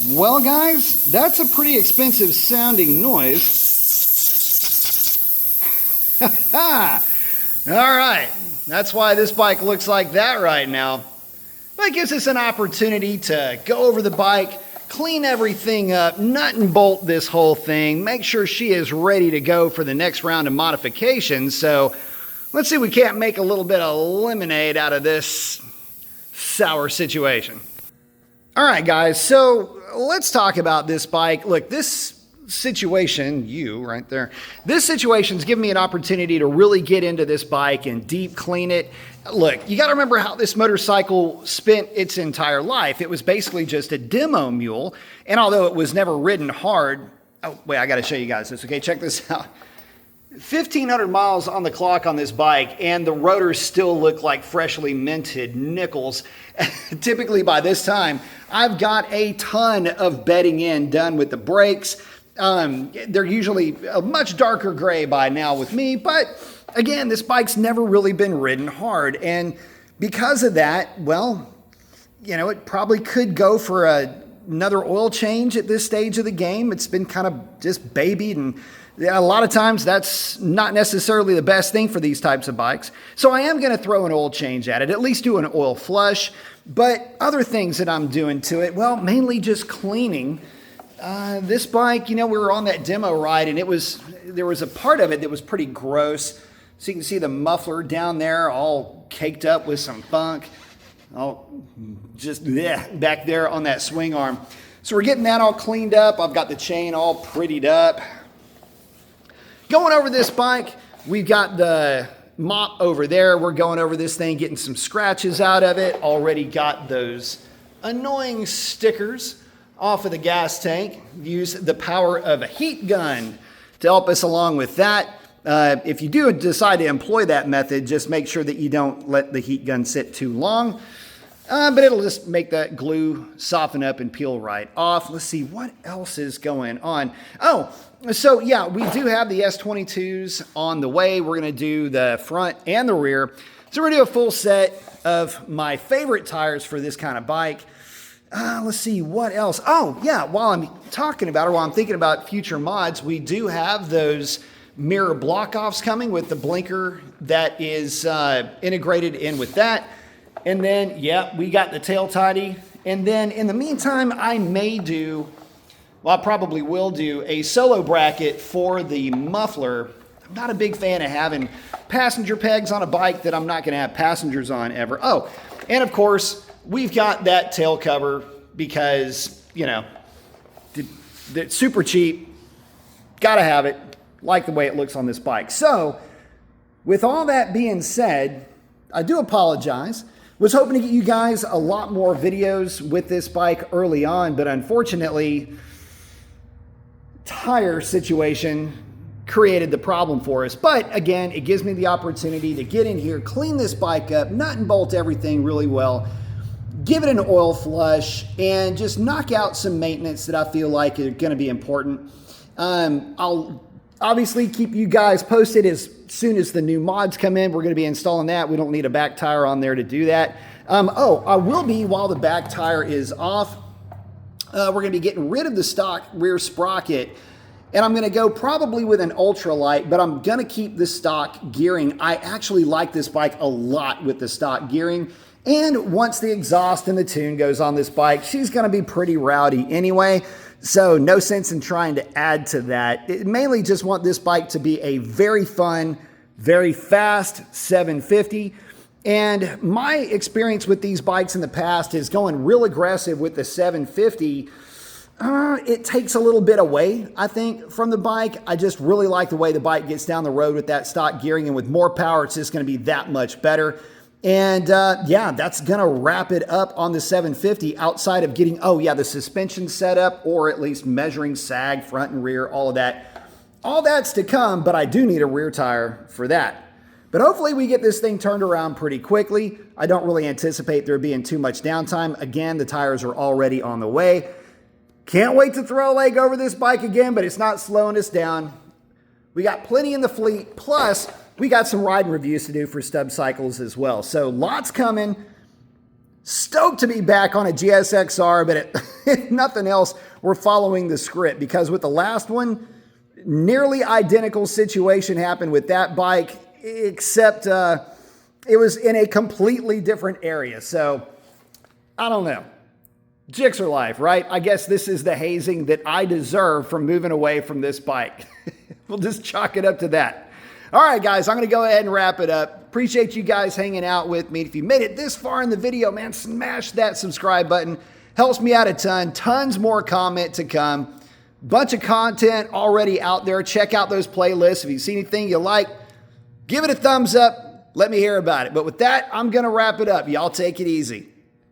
Well, guys, that's a pretty expensive sounding noise. All right, that's why this bike looks like that right now. That gives us an opportunity to go over the bike, clean everything up, nut and bolt this whole thing, make sure she is ready to go for the next round of modifications. So let's see if we can't make a little bit of lemonade out of this sour situation. All right, guys, so let's talk about this bike. Look, this situation, you right there, this situation's given me an opportunity to really get into this bike and deep clean it. Look, you got to remember how this motorcycle spent its entire life. It was basically just a demo mule, and although it was never ridden hard, oh, wait, I got to show you guys this, okay? Check this out. 1,500 miles on the clock on this bike, and the rotors still look like freshly minted nickels. Typically by this time, I've got a ton of bedding in done with the brakes. They're usually a much darker gray by now with me, but again, this bike's never really been ridden hard. And because of that, well, you know, it probably could go for another oil change at this stage of the game. It's been kind of just babied, and a lot of times that's not necessarily the best thing for these types of bikes. So I am going to throw an oil change at it, at least do an oil flush. But other things that I'm doing to it, well, mainly just cleaning. This bike, you know, we were on that demo ride, and there was a part of it that was pretty gross. So you can see the muffler down there all caked up with some funk. All just back there on that swing arm. So we're getting that all cleaned up. I've got the chain all prettied up. Going over this bike, we've got the mop over there. We're going over this thing, getting some scratches out of it. Already got those annoying stickers off of the gas tank. Use the power of a heat gun to help us along with that. If you do decide to employ that method, just make sure that you don't let the heat gun sit too long. But it'll just make that glue soften up and peel right off. Let's see what else is going on. Oh, so yeah, we do have the S22s on the way. We're going to do the front and the rear. So we're going to do a full set of my favorite tires for this kind of bike. Let's see what else. Oh, yeah, while I'm talking about it, while I'm thinking about future mods, we do have those mirror block-offs coming with the blinker that is integrated in with that. And then, yeah, we got the tail tidy. And then in the meantime, I probably will do a solo bracket for the muffler. I'm not a big fan of having passenger pegs on a bike that I'm not going to have passengers on ever. Oh, and of course, we've got that tail cover because, you know, it's super cheap. Got to have it. Like the way it looks on this bike. So, with all that being said, I do apologize. Was hoping to get you guys a lot more videos with this bike early on, but unfortunately, tire situation created the problem for us. But again, it gives me the opportunity to get in here, clean this bike up, nut and bolt everything really well, give it an oil flush, and just knock out some maintenance that I feel like are going to be important. I'll obviously keep you guys posted as soon as the new mods come in. We're going to be installing that. We don't need a back tire on there to do that. I will be, while the back tire is off, we're going to be getting rid of the stock rear sprocket, and I'm going to go probably with an ultralight, but I'm going to keep the stock gearing. I actually like this bike a lot with the stock gearing, and once the exhaust and the tune goes on this bike, she's going to be pretty rowdy anyway. So no sense in trying to add to that. It mainly just want this bike to be a very fun, very fast 750. And my experience with these bikes in the past is going real aggressive with the 750. It takes a little bit away, I think, from the bike. I just really like the way the bike gets down the road with that stock gearing, and with more power, it's just going to be that much better. And yeah, that's going to wrap it up on the 750 outside of getting, the suspension set up, or at least measuring sag, front and rear, all of that. All that's to come, but I do need a rear tire for that. But hopefully we get this thing turned around pretty quickly. I don't really anticipate there being too much downtime. Again, the tires are already on the way. Can't wait to throw a leg over this bike again, but it's not slowing us down. We got plenty in the fleet, plus we got some riding reviews to do for stub cycles as well. So lots coming. Stoked to be back on a GSXR, but if nothing else, we're following the script, because with the last one, nearly identical situation happened with that bike, except it was in a completely different area. So I don't know. Gixxer life, right? I guess this is the hazing that I deserve from moving away from this bike. We'll just chalk it up to that. All right, guys, I'm going to go ahead and wrap it up. Appreciate you guys hanging out with me. If you made it this far in the video, man, smash that subscribe button. Helps me out a ton. Tons more comment to come. Bunch of content already out there. Check out those playlists. If you see anything you like, give it a thumbs up. Let me hear about it. But with that, I'm going to wrap it up. Y'all take it easy.